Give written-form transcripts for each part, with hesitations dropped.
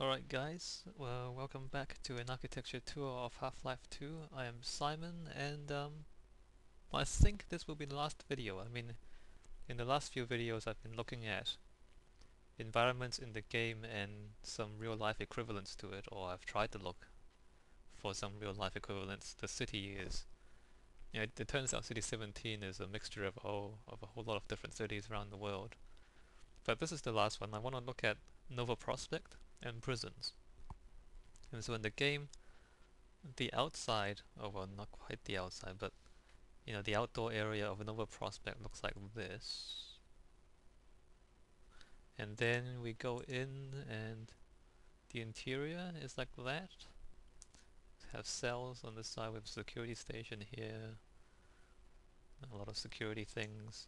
Alright guys, well, welcome back to an architecture tour of Half-Life 2. I am Simon and I think this will be the last video. In the last few videos I've been looking at environments in the game and some real-life equivalents to it, or I've tried to look for some real-life equivalents. The city is, it turns out City 17 is a mixture of a whole lot of different cities around the world. But this is the last one. I want to look at Nova Prospekt and prisons. And so in the game, the outside, oh well, not quite the outside, but the outdoor area of Nova Prospekt looks like this. And then we go in and the interior is like that. Have cells on this side with security station here. A lot of security things.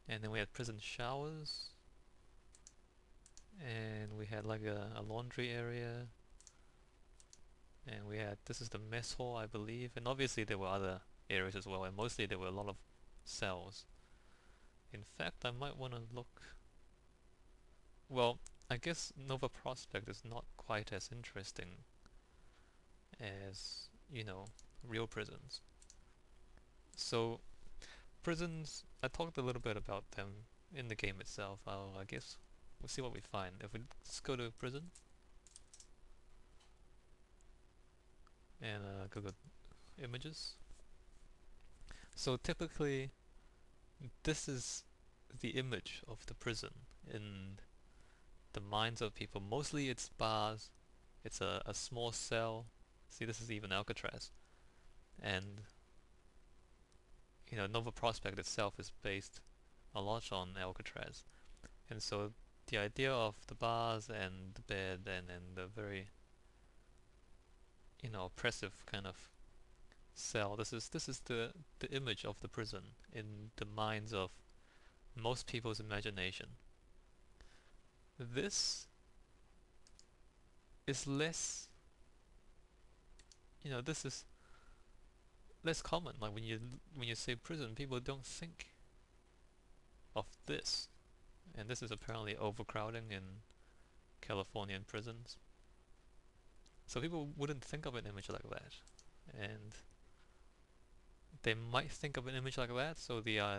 And then we had prison showers. And we had like a laundry area. And we had, this is the mess hall, I believe. And obviously there were other areas as well, and mostly there were a lot of cells. In fact, I might want to look... Well, I guess Nova Prospekt is not quite as interesting as, real prisons. So, prisons, I talked a little bit about them in the game itself. I guess we'll see what we find. If we just go to prison, and go to images. So typically, this is the image of the prison in the minds of people. Mostly it's bars, it's a small cell. See, this is even Alcatraz. And, Nova Prospekt itself is based a lot on Alcatraz. And so the idea of the bars and the bed and the very, oppressive kind of cell, this is the image of the prison in the minds of most people's imagination. This is less, this is less common. Like when you say prison, people don't think of this. And this is apparently overcrowding in Californian prisons. So people wouldn't think of an image like that. And they might think of an image like that, so the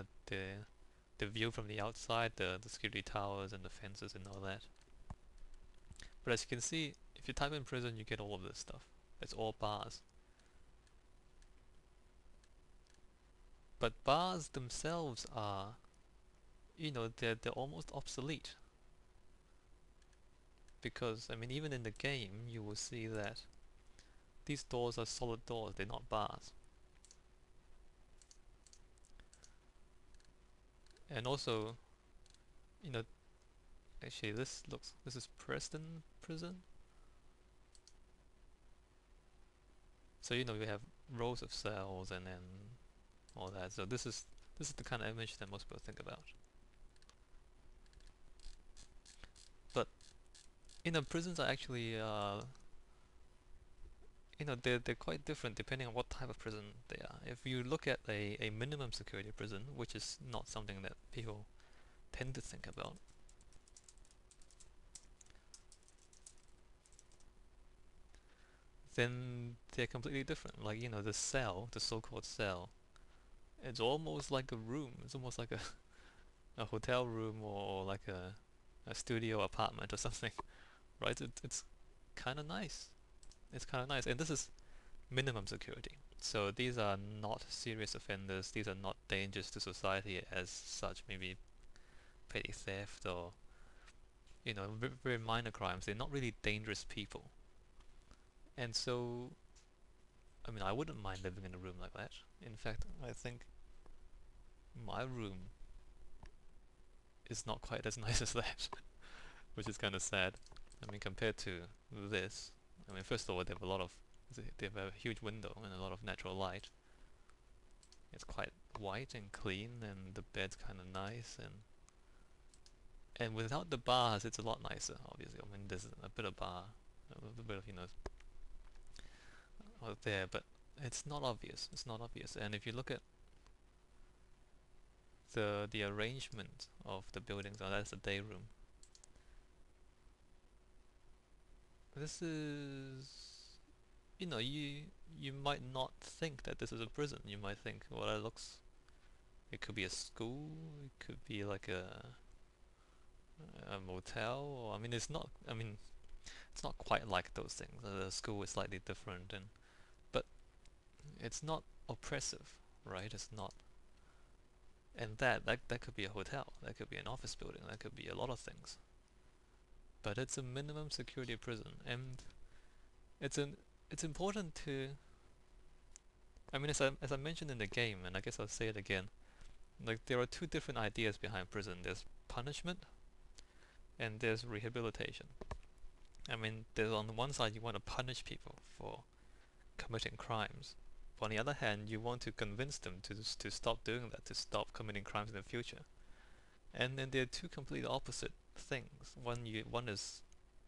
view from the outside, the security towers and the fences and all that. But as you can see, if you type in prison, you get all of this stuff. It's all bars. But bars themselves are, they're almost obsolete. Because, even in the game, you will see that these doors are solid doors, they're not bars. And also, actually this is Preston Prison. So we have rows of cells and then all that. So this is the kind of image that most people think about. But prisons are actually they're quite different depending on what type of prison they are. If you look at a minimum security prison, which is not something that people tend to think about, then they're completely different. Like, the cell, the so-called cell, it's almost like a room. It's almost like a hotel room or like a studio apartment or something, right? It's kind of nice. It's kind of nice. And this is minimum security. So these are not serious offenders. These are not dangerous to society as such. Maybe petty theft or, very minor crimes. They're not really dangerous people. And so, I wouldn't mind living in a room like that. In fact, I think my room is not quite as nice as that, which is kind of sad. Compared to this, first of all, they have a huge window and a lot of natural light. It's quite white and clean, and the bed's kind of nice, and without the bars, it's a lot nicer. Obviously, there's a bit of bar, a little bit of out there, but it's not obvious. It's not obvious. And if you look at the arrangement of the buildings, oh, that's a day room. this is, you might not think that this is a prison. You might think, well, it could be a school, it could be like a motel, or I mean, it's not. I mean, it's not quite like those things. The school is slightly different, but it's not oppressive, right? It's not. And that could be a hotel, that could be an office building, that could be a lot of things. But it's a minimum security prison, and it's an it's important to. I mean, as I mentioned in the game, and I guess I'll say it again. Like there are two different ideas behind prison. There's punishment, and there's rehabilitation. I mean, there's on the one side you want to punish people for committing crimes. But on the other hand, you want to convince them to stop doing that, to stop committing crimes in the future. And then they're two completely opposite things. One is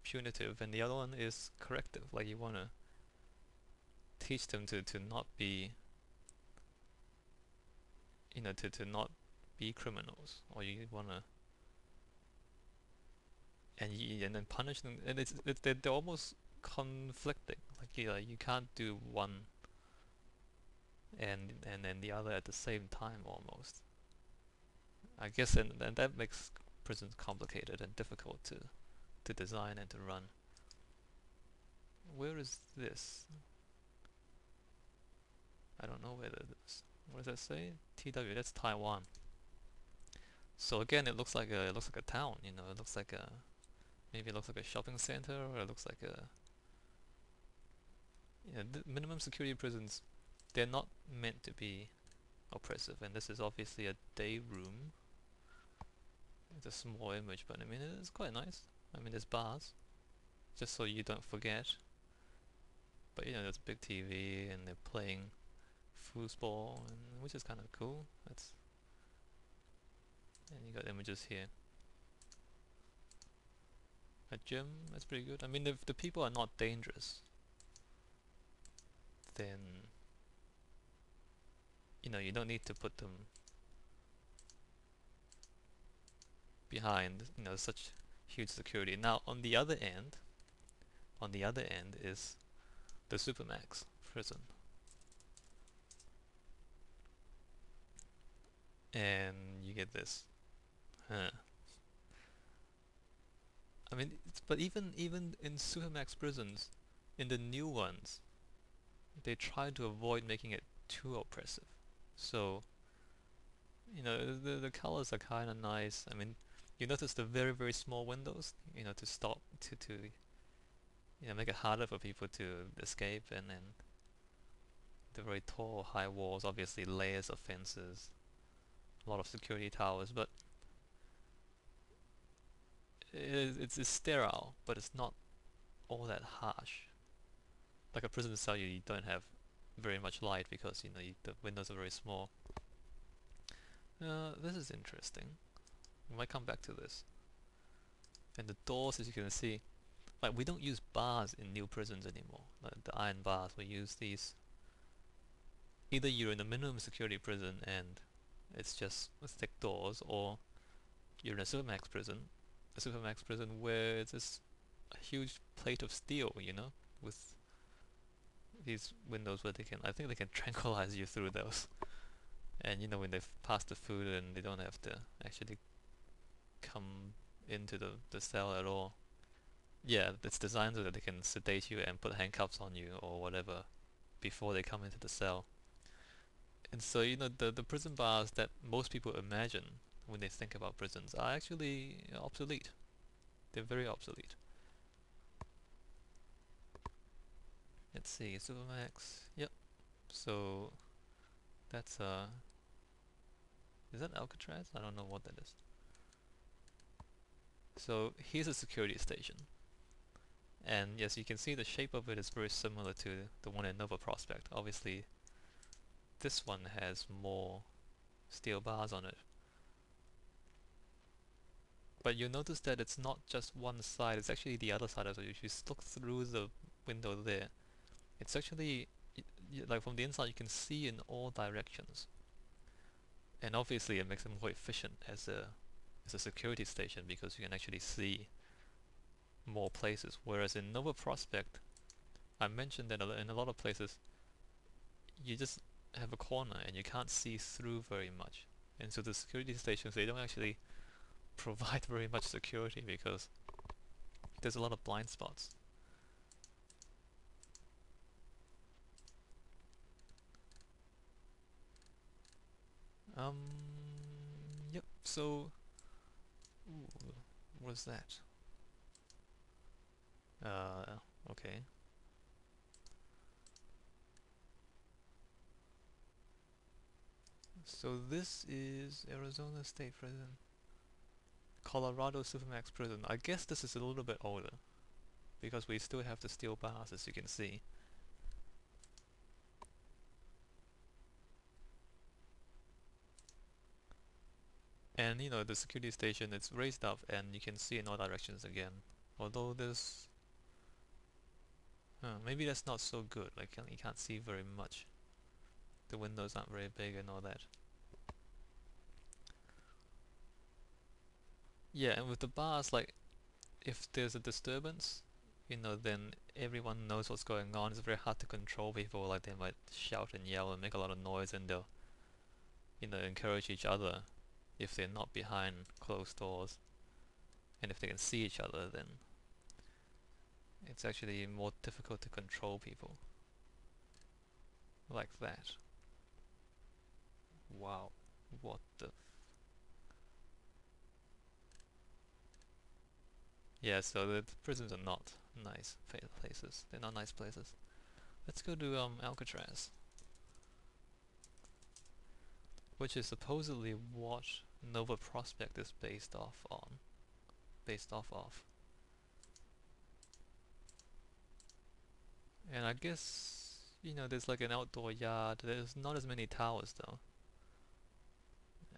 punitive, and the other one is corrective. Like you want to teach them to not be, to not be criminals, or you want to, and then punish them, and they're almost conflicting. Like you can't do one and then the other at the same time almost. I guess, and that makes prisons complicated and difficult to design and to run. Where is this? I don't know where that is. What does that say? TW. That's Taiwan. So again, it looks like a town. It looks like a maybe it looks like a shopping center, or it looks like a minimum security prisons. They're not meant to be oppressive, and this is obviously a day room. It's a small image, but I mean it's quite nice. I mean there's bars, just so you don't forget. But there's a big TV, and they're playing foosball, which is kind of cool. And you got images here. A gym, that's pretty good. I mean, if the people are not dangerous, then you don't need to put them behind such huge security. Now, on the other end is the Supermax prison, and you get this. Huh. I mean, but even in Supermax prisons, in the new ones, they try to avoid making it too oppressive. So, the colors are kind of nice. I mean, you notice the very very small windows, to stop to make it harder for people to escape, and then the very tall high walls, obviously layers of fences, a lot of security towers, but it's sterile, but it's not all that harsh. Like a prison cell, you don't have very much light because the windows are very small. This is interesting. We might come back to this. And the doors, as you can see, like we don't use bars in new prisons anymore. Like the iron bars, we use these. Either you're in a minimum security prison and it's just thick doors, or you're in a supermax prison where it's just a huge plate of steel, with these windows where I think they can tranquilize you through those. And when they've passed the food, and they don't have to actually come into the cell at all. Yeah, it's designed so that they can sedate you and put handcuffs on you or whatever before they come into the cell. And so the prison bars that most people imagine when they think about prisons are actually obsolete. They're very obsolete. Let's see, Supermax. Yep. So that's is that Alcatraz? I don't know what that is. So here's a security station. And yes, you can see the shape of it is very similar to the one in Nova Prospekt. Obviously, this one has more steel bars on it. But you'll notice that it's not just one side, it's actually the other side as well. If you look through the window there, it's actually, like from the inside you can see in all directions. And obviously it makes it more efficient as a security station, because you can actually see more places. Whereas in Nova Prospekt, I mentioned that in a lot of places, you just have a corner and you can't see through very much. And so the security stations, they don't actually provide very much security because there's a lot of blind spots. Um, yep, so, ooh, what's that? Okay. So this is Arizona State Prison. Colorado Supermax Prison. I guess this is a little bit older because we still have the steel bars, as you can see. And you know, the security station, it's raised up and you can see in all directions again. Although there's... maybe that's not so good, like you can't see very much. The windows aren't very big and all that. Yeah, and with the bars, like, if there's a disturbance, you know, then everyone knows what's going on. It's very hard to control people, like they might shout and yell and make a lot of noise and they'll, you know, encourage each other if they're not behind closed doors. And if they can see each other, then it's actually more difficult to control people. Like that. Wow. What the... Yeah, so the prisons are not nice places. They're not nice places. Let's go to Alcatraz, which is supposedly what Nova Prospekt is based off of. And I guess, you know, there's like an outdoor yard. There's not as many towers though.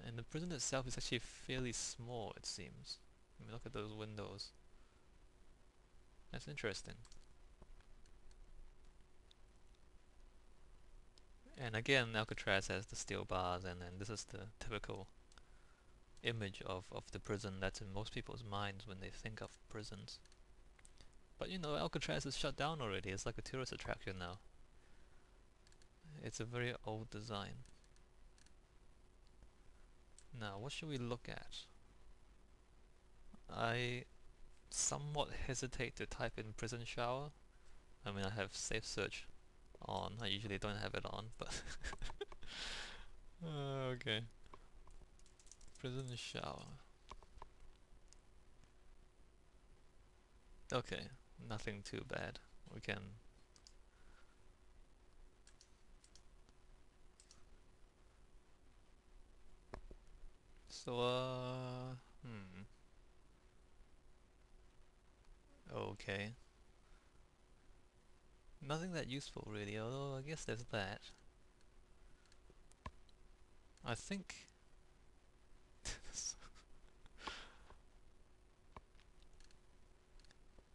And the prison itself is actually fairly small, it seems. I mean, look at those windows. That's interesting. And again, Alcatraz has the steel bars, and then this is the typical image of the prison that's in most people's minds when they think of prisons. But you know, Alcatraz is shut down already. It's like a tourist attraction now. It's a very old design. Now, what should we look at? I somewhat hesitate to type in prison shower. I mean, I have safe search on. I usually don't have it on, but okay. Prison shower. Okay, nothing too bad. We can... So, okay. Nothing that useful really, although I guess there's that. I think...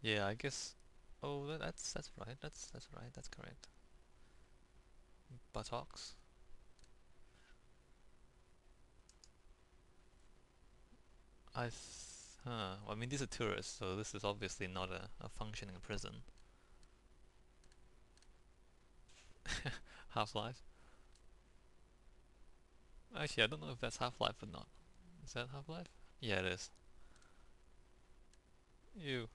yeah, I guess... Oh, that's right. That's right. That's correct. Buttocks. Well, I mean, these are tourists, so this is obviously not a functioning prison. Half-Life? Actually, I don't know if that's Half-Life or not. Is that Half-Life? Yeah, it is. Ew.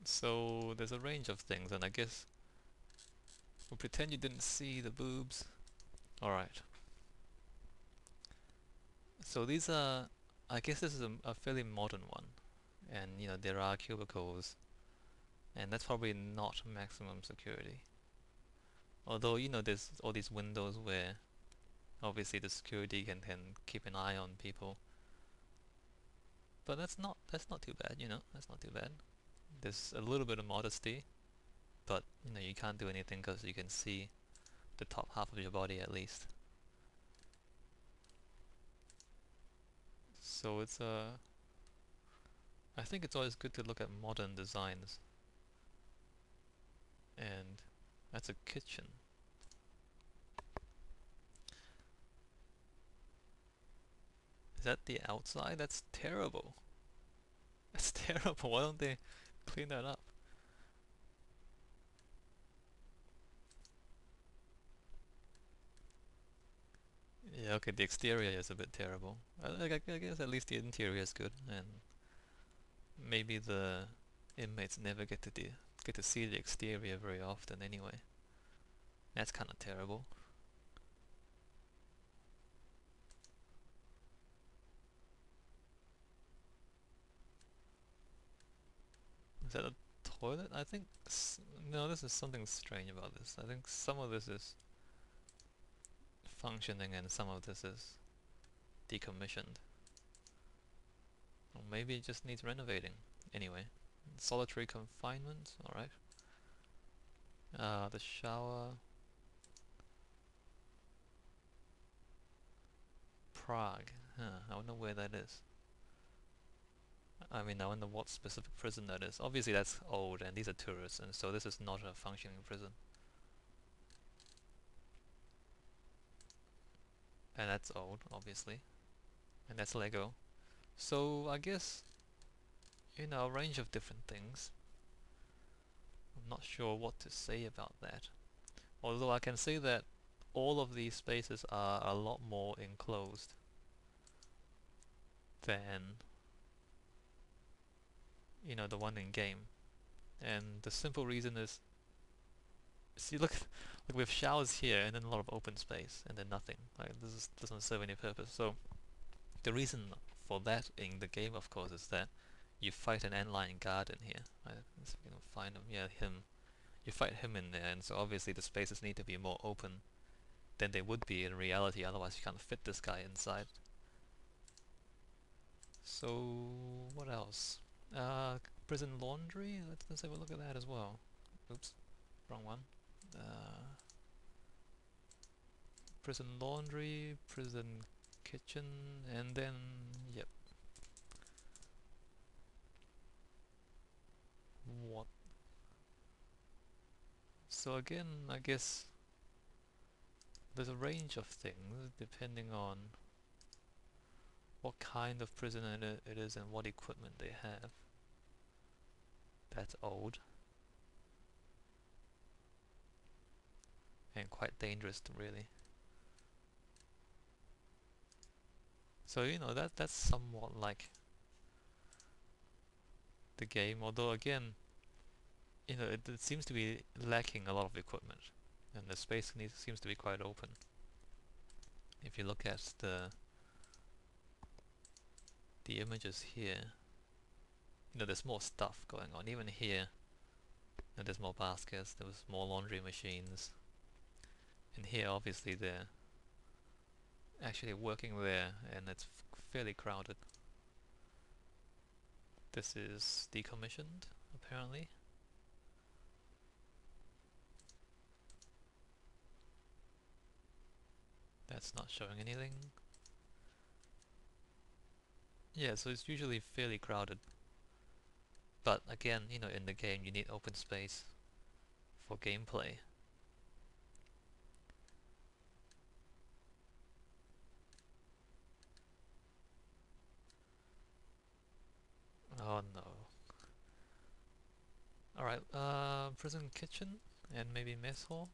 So, there's a range of things, and I guess we'll pretend you didn't see the boobs. Alright. So these are... I guess this is a fairly modern one. And, you know, there are cubicles. And that's probably not maximum security. Although, you know, there's all these windows where obviously the security can keep an eye on people. But that's not too bad, you know, that's not too bad. There's a little bit of modesty, but you know, you can't do anything because you can see the top half of your body at least. So it's I think it's always good to look at modern designs. And that's a kitchen. Is that the outside? That's terrible. It's terrible. Why don't they clean that up? Yeah, okay, the exterior is a bit terrible. I guess at least the interior is good, and maybe the inmates never get to see the exterior very often anyway. That's kind of terrible. Is that a toilet? I think no. This is something strange about this. I think some of this is functioning and some of this is decommissioned. Or maybe it just needs renovating. Anyway, solitary confinement. All right. The shower. Prague. Huh, I wonder where that is. I mean, I wonder what specific prison that is. Obviously, that's old, and these are tourists, and so this is not a functioning prison. And that's old, obviously. And that's Lego. So, I guess, a range of different things. I'm not sure what to say about that. Although I can say that all of these spaces are a lot more enclosed than, the one in game. And the simple reason is, see, look, we have showers here and then a lot of open space and then nothing. Like this doesn't serve any purpose. So the reason for that in the game, of course, is that you fight an antlion guard in here. Let's see if we can find him. Yeah, him. You fight him in there, and so obviously the spaces need to be more open than they would be in reality. Otherwise, you can't fit this guy inside. So what else? Prison laundry. Let's have a look at that as well. Oops, wrong one. Uh, Prison laundry, prison kitchen, and then, yep. What? So again, I guess there's a range of things depending on what kind of prison it is and what equipment they have. That's old and quite dangerous, really. So that's somewhat like the game, although again, it seems to be lacking a lot of equipment, and the space seems to be quite open. If you look at the images here, there's more stuff going on. Even here, there's more baskets, there's more laundry machines. And here, obviously, they're actually working there, and it's fairly crowded. This is decommissioned, apparently. That's not showing anything. Yeah, so it's usually fairly crowded. But again, in the game you need open space for gameplay. Oh no. Alright, prison kitchen and maybe mess hall.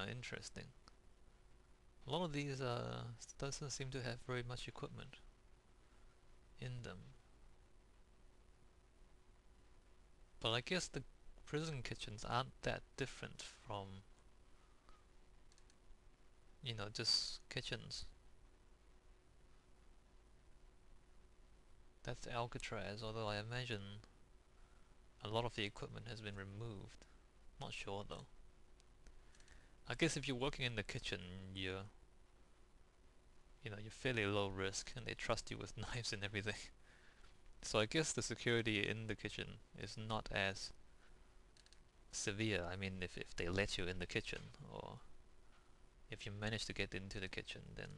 Interesting. A lot of these doesn't seem to have very much equipment in them. But I guess the prison kitchens aren't that different from, just kitchens. That's Alcatraz, although I imagine a lot of the equipment has been removed. Not sure though. I guess if you're working in the kitchen, you're fairly low risk, and they trust you with knives and everything. So I guess the security in the kitchen is not as severe. I mean, if they let you in the kitchen, or if you manage to get into the kitchen, then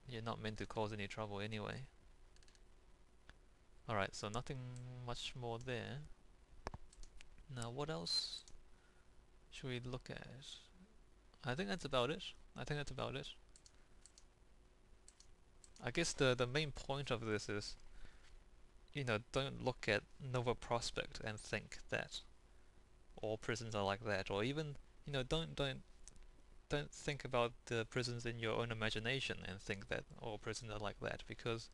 you're not meant to cause any trouble anyway. Alright, so nothing much more there. Now what else should we look at? I think that's about it. I think that's about it. I guess the main point of this is, don't look at Nova Prospekt and think that all prisons are like that, or even, don't think about the prisons in your own imagination and think that all prisons are like that, because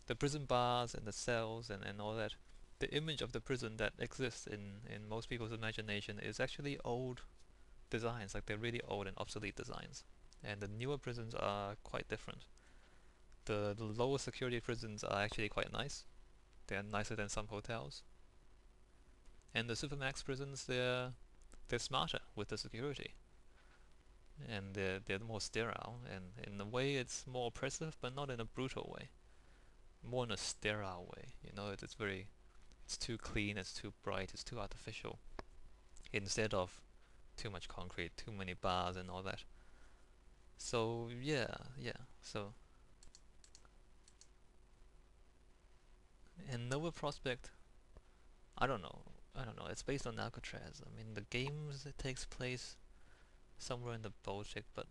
the prison bars and the cells and all that, the image of the prison that exists in most people's imagination is actually old designs, like they're really old and obsolete designs. And the newer prisons are quite different. The lower security prisons are actually quite nice. They're nicer than some hotels. And the Supermax prisons, they're smarter with the security. And they're more sterile, and in a way it's more oppressive, but not in a brutal way. More in a sterile way. It's too clean, it's too bright, it's too artificial. Instead of too much concrete, too many bars and all that. So yeah, yeah. So in Nova Prospekt, I don't know. I don't know. It's based on Alcatraz. I mean, the games it takes place somewhere in the Baltic, but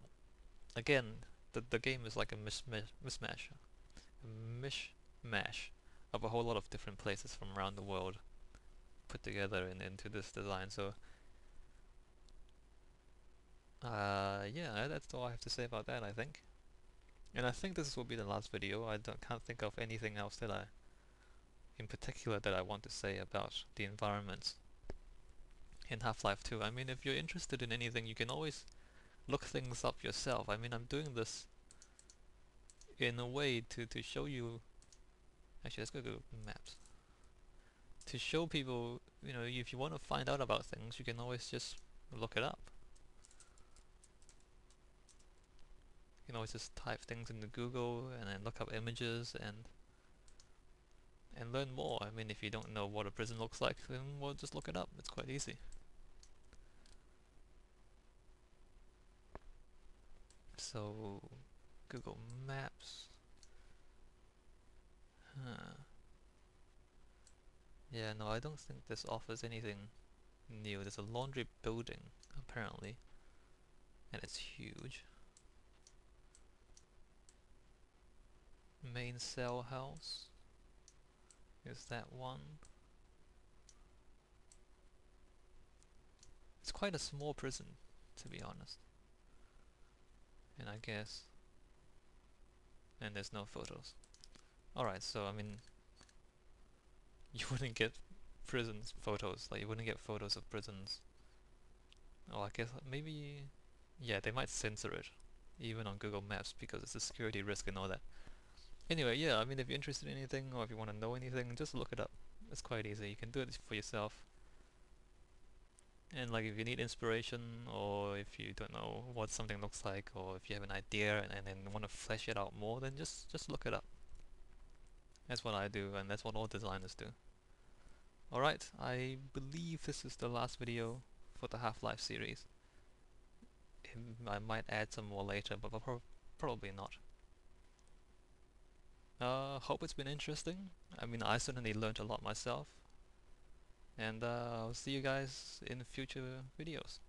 again, the game is like a mishmash of a whole lot of different places from around the world put together into this design. So, yeah, that's all I have to say about that, I think. And I think this will be the last video. Can't think of anything else in particular that I want to say about the environments in Half-Life 2. I mean, if you're interested in anything, you can always look things up yourself. I mean, I'm doing this in a way to show you. Actually, let's go to maps. To show people, if you want to find out about things, you can always just look it up. You can always just type things into Google and then look up images and learn more. I mean, if you don't know what a prison looks like, then well, just look it up. It's quite easy. So, Google Maps. Huh. Yeah, no, I don't think this offers anything new. There's a laundry building, apparently, and it's huge. Main cell house. Is that one? It's quite a small prison, to be honest. And I guess... And there's no photos. Alright, so I mean... You wouldn't get prisons photos, like you wouldn't get photos of prisons. Oh, I guess maybe... Yeah, they might censor it, even on Google Maps, because it's a security risk and all that. Anyway, yeah, I mean, if you're interested in anything, or if you want to know anything, just look it up. It's quite easy, you can do it for yourself. And like if you need inspiration, or if you don't know what something looks like, or if you have an idea and then want to flesh it out more, then just look it up. That's what I do, and that's what all designers do. Alright, I believe this is the last video for the Half-Life series. I might add some more later, but probably not. Hope it's been interesting. I mean, I certainly learned a lot myself. And I'll see you guys in future videos.